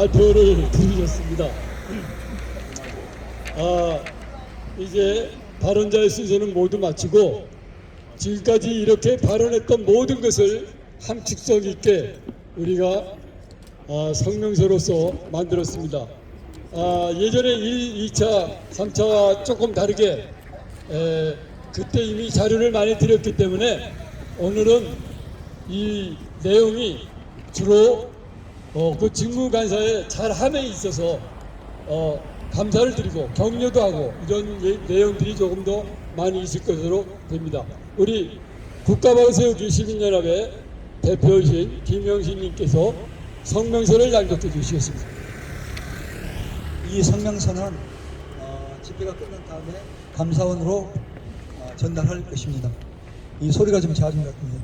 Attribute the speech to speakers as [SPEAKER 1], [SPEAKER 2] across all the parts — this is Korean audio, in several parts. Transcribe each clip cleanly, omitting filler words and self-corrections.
[SPEAKER 1] 발표를 드리겠습니다. 이제 발언자의 순서는 모두 마치고 지금까지 이렇게 발언했던 모든 것을 함축성 있게 우리가 성명서로서 만들었습니다. 예전에 2차, 3차와 조금 다르게 그때 이미 자료를 많이 드렸기 때문에 오늘은 이 내용이 주로 그 직무간사의 잘함에 있어서 감사를 드리고 격려도 하고 이런 내용들이 조금 더 많이 있을 것으로 됩니다. 우리 국가방송국 시민연합의 대표이신 김영신님께서 성명서를 낭독해 주시겠습니다.
[SPEAKER 2] 이 성명서는 집회가 끝난 다음에 감사원으로 전달할 것입니다. 이 소리가 좀 작은 것 같은데,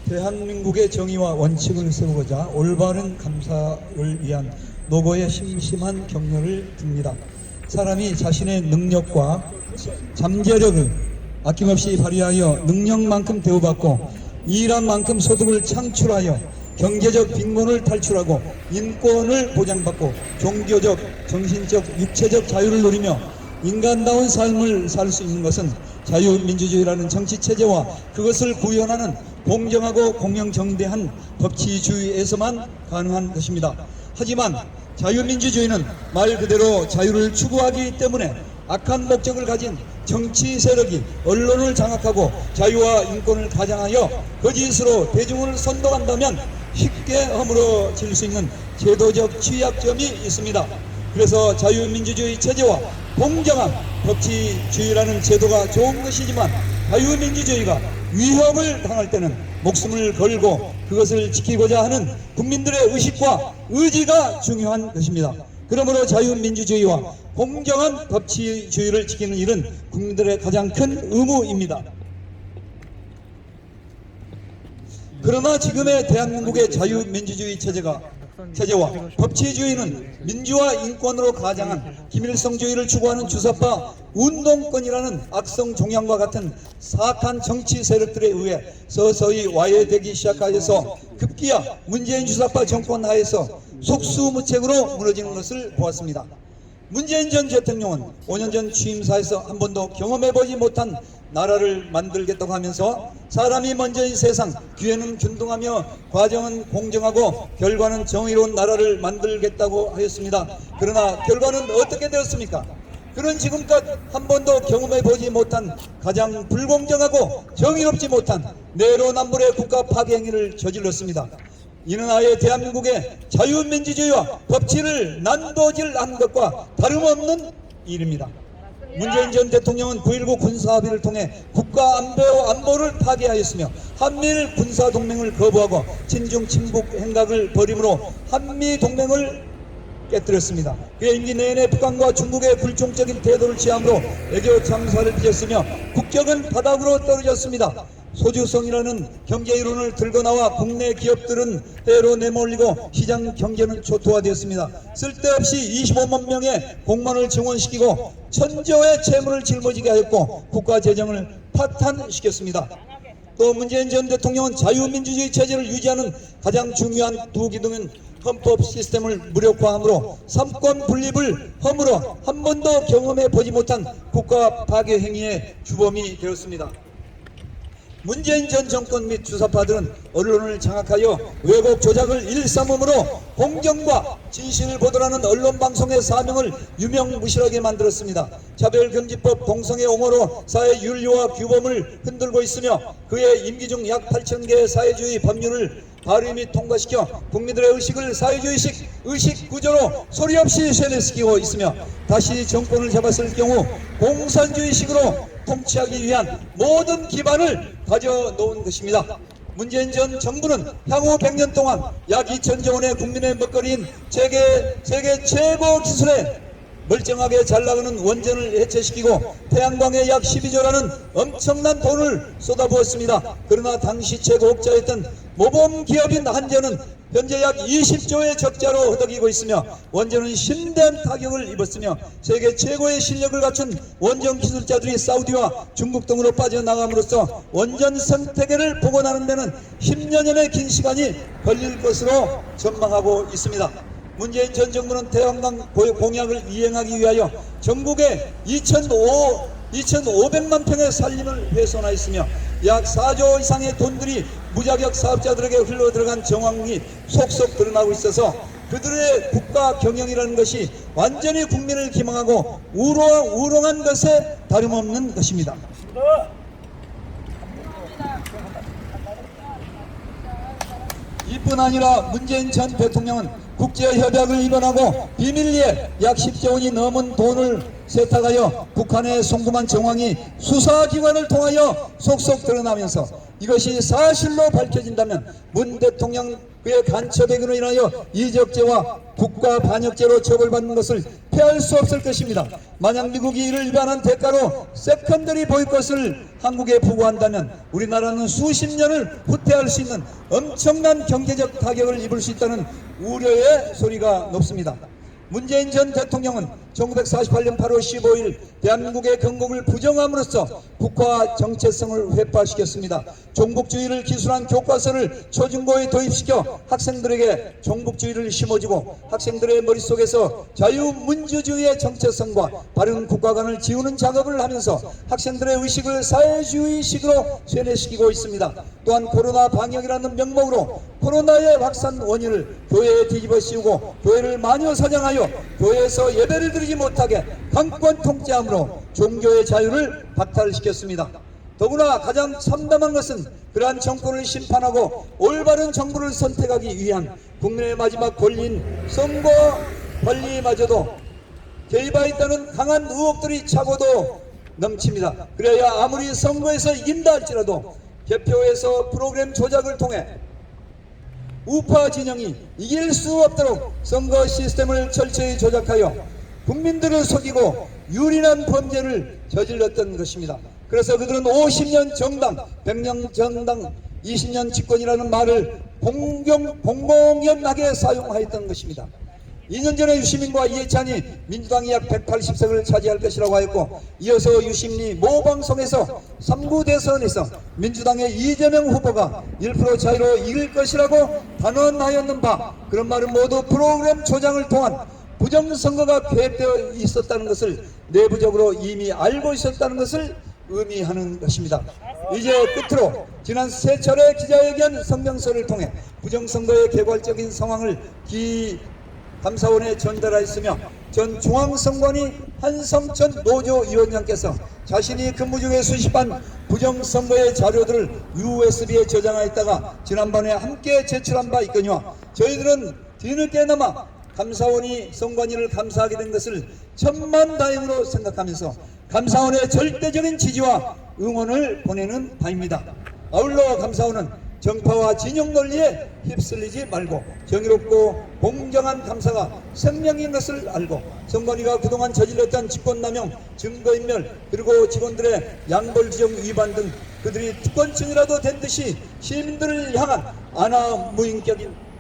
[SPEAKER 2] 대한민국의 정의와 원칙을 세우고자 올바른 감사를 위한 노고에 심심한 격려를 듭니다. 사람이 자신의 능력과 잠재력을 아낌없이 발휘하여 능력만큼 대우받고 일한 만큼 소득을 창출하여 경제적 빈곤을 탈출하고 인권을 보장받고 종교적, 정신적, 육체적 자유를 누리며 인간다운 삶을 살 수 있는 것은 자유민주주의라는 정치체제와 그것을 구현하는 공정하고 공영정대한 법치주의에서만 가능한 것입니다. 하지만 자유민주주의는 말 그대로 자유를 추구하기 때문에 악한 목적을 가진 정치 세력이 언론을 장악하고 자유와 인권을 가장하여 거짓으로 대중을 선동한다면 쉽게 허물어질 수 있는 제도적 취약점이 있습니다. 그래서 자유민주주의 체제와 공정한 법치주의라는 제도가 좋은 것이지만 자유민주주의가 위협을 당할 때는 목숨을 걸고 그것을 지키고자 하는 국민들의 의식과 의지가 중요한 것입니다. 그러므로 자유민주주의와 공정한 법치주의를 지키는 일은 국민들의 가장 큰 의무입니다. 그러나 지금의 대한민국의 자유민주주의 체제와 법치주의는 민주화 인권으로 가장한 김일성주의를 추구하는 주사파 운동권이라는 악성 종양과 같은 사악한 정치 세력들에 의해 서서히 와해되기 시작하여서 급기야 문재인 주사파 정권 하에서 속수무책으로 무너지는 것을 보았습니다. 문재인 전 대통령은 5년 전 취임사에서 한 번도 경험해보지 못한 나라를 만들겠다고 하면서 사람이 먼저인 세상, 기회는 균등하며 과정은 공정하고 결과는 정의로운 나라를 만들겠다고 하였습니다. 그러나 결과는 어떻게 되었습니까? 그는 지금껏 한 번도 경험해보지 못한 가장 불공정하고 정의롭지 못한 내로남불의 국가 파괴 행위를 저질렀습니다. 이는 아예 대한민국의 자유민주주의와 법치를 난도질한 것과 다름없는 일입니다. 문재인 전 대통령은 9.19 군사합의를 통해 국가 안보를 파괴하였으며 한미일 군사동맹을 거부하고 친중 친북 행각을 벌임으로 한미동맹을 깨뜨렸습니다. 그의 임기 내내 북한과 중국의 불종적인 태도를 취함으로 애교 참사를 빚었으며 국격은 바닥으로 떨어졌습니다. 소주성이라는 경제 이론을 들고 나와 국내 기업들은 해로 내몰리고 시장 경제는 초토화되었습니다. 쓸데없이 25만 명의 공무원을 증원시키고 천조의 채무를 짊어지게 하였고 국가 재정을 파탄시켰습니다. 또 문재인 전 대통령은 자유민주주의 체제를 유지하는 가장 중요한 두 기둥인 헌법 시스템을 무력화함으로 삼권 분립을 허물어 한 번도 경험해 보지 못한 국가 파괴 행위의 주범이 되었습니다. 문재인 전 정권 및 주사파들은 언론을 장악하여 왜곡 조작을 일삼음으로 공정과 진실을 보도하는 언론방송의 사명을 유명무실하게 만들었습니다. 차별금지법 동성애 옹호로 사회 윤리와 규범을 흔들고 있으며 그의 임기 중 약 8,000개의 사회주의 법률을 발의 및 통과시켜 국민들의 의식을 사회주의식 의식구조로 소리 없이 세뇌시키고 있으며 다시 정권을 잡았을 경우 공산주의식으로 통치하기 위한 모든 기반을 가져놓은 것입니다. 문재인 전 정부는 향후 100년 동안 약 2,000조 원의 국민의 먹거리인 세계 최고 기술에 멀쩡하게 잘 나가는 원전을 해체시키고 태양광에 약 12조라는 엄청난 돈을 쏟아부었습니다. 그러나 당시 최고업자였던 모범기업인 한전은 현재 약 20조의 적자로 허덕이고 있으며 원전은 심대한 타격을 입었으며 세계 최고의 실력을 갖춘 원전 기술자들이 사우디와 중국 등으로 빠져나감으로써 원전 생태계를 복원하는 데는 10년여의 긴 시간이 걸릴 것으로 전망하고 있습니다. 문재인 전 정부는 태양광 공약을 이행하기 위하여 전국에 2,500만 평의 산림을 훼손하였으며 약 4조 이상의 돈들이 무자격 사업자들에게 흘러들어간 정황이 속속 드러나고 있어서 그들의 국가 경영이라는 것이 완전히 국민을 기망하고 우롱한 것에 다름없는 것입니다. 이뿐 아니라 문재인 전 대통령은 국제협약을 위반하고 비밀리에 약 10조 원이 넘은 돈을 세탁하여 북한에 송금한 정황이 수사기관을 통하여 속속 드러나면서 이것이 사실로 밝혀진다면 문 대통령 그의 간첩행위로 인하여 이적죄와 국가 반역죄로 처벌받는 것을 피할 수 없을 것입니다. 만약 미국이 이를 위반한 대가로 세컨더리 보이콧을 한국에 부과한다면 우리나라는 수십 년을 후퇴할 수 있는 엄청난 경제적 타격을 입을 수 있다는 우려의 소리가 높습니다. 문재인 전 대통령은 1948년 8월 15일 대한민국의 건국을 부정함으로써 국가 정체성을 회파시켰습니다. 종북주의를 기술한 교과서를 초중고에 도입시켜 학생들에게 종북주의를 심어주고 학생들의 머릿속에서 자유민주주의의 정체성과 바른 국가관을 지우는 작업을 하면서 학생들의 의식을 사회주의식으로 쇠뇌시키고 있습니다. 또한 코로나 방역이라는 명목으로 코로나의 확산 원인을 교회에 뒤집어 씌우고 교회를 마녀 사냥하여 교회에서 예배를 드리지 못하게 강권 통제함으로 종교의 자유를 박탈시켰습니다. 더구나 가장 참담한 것은 그러한 정권을 심판하고 올바른 정부를 선택하기 위한 국민의 마지막 권리인 선거 권리마저도 개입하였다는 강한 의혹들이 차고도 넘칩니다. 그래야 아무리 선거에서 이긴다 할지라도 개표에서 프로그램 조작을 통해 우파 진영이 이길 수 없도록 선거 시스템을 철저히 조작하여 국민들을 속이고 유린한 범죄를 저질렀던 것입니다. 그래서 그들은 50년 정당, 100년 정당, 20년 집권이라는 말을 공공연하게 사용하였던 것입니다. 2년 전에 유시민과 이해찬이 민주당이 약 180석을 차지할 것이라고 하였고, 이어서 유시민이 모 방송에서 3구 대선에서 민주당의 이재명 후보가 1% 차이로 이길 것이라고 단언하였는 바, 그런 말은 모두 프로그램 조작을 통한 부정선거가 계획되어 있었다는 것을 내부적으로 이미 알고 있었다는 것을 의미하는 것입니다. 이제 끝으로 지난 세 차례 기자회견 성명서를 통해 부정선거의 개괄적인 상황을 감사원에 전달하였으며 전 중앙선관위 한성천 노조위원장께서 자신이 근무 중에 수십한 부정선거의 자료들을 USB에 저장하였다가 지난번에 함께 제출한 바 있거니와 저희들은 뒤늦게나마 감사원이 선관위를 감사하게 된 것을 천만다행으로 생각하면서 감사원의 절대적인 지지와 응원을 보내는 바입니다. 아울러 감사원은 정파와 진영 논리에 휩쓸리지 말고 정의롭고 공정한 감사가 생명인 것을 알고 선관위가 그동안 저질렀던 직권남용, 증거인멸, 그리고 직원들의 양벌지정 위반 등 그들이 특권층이라도 된 듯이 시민들을 향한 안하무인격인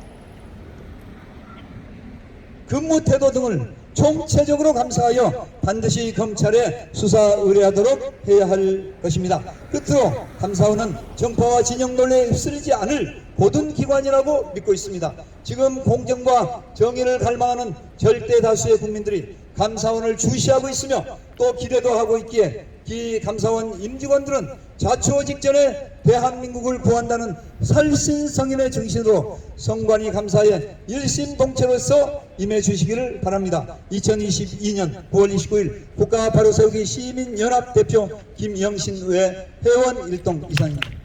[SPEAKER 2] 근무 태도 등을 총체적으로 감사하여 반드시 검찰에 수사 의뢰하도록 해야 할 것입니다. 끝으로 감사원은 정파와 진영 논리에 휩쓸리지 않을 고든 기관이라고 믿고 있습니다. 지금 공정과 정의를 갈망하는 절대 다수의 국민들이 감사원을 주시하고 있으며 또 기대도 하고 있기에 이 감사원 임직원들은 자초 직전에 대한민국을 구한다는 살신성인의 정신으로 선관위 감사에 일심동체로서 임해 주시기를 바랍니다. 2022년 9월 29일 국가 바로세우기 시민연합 대표 김영신 의회 회원 일동 이상입니다.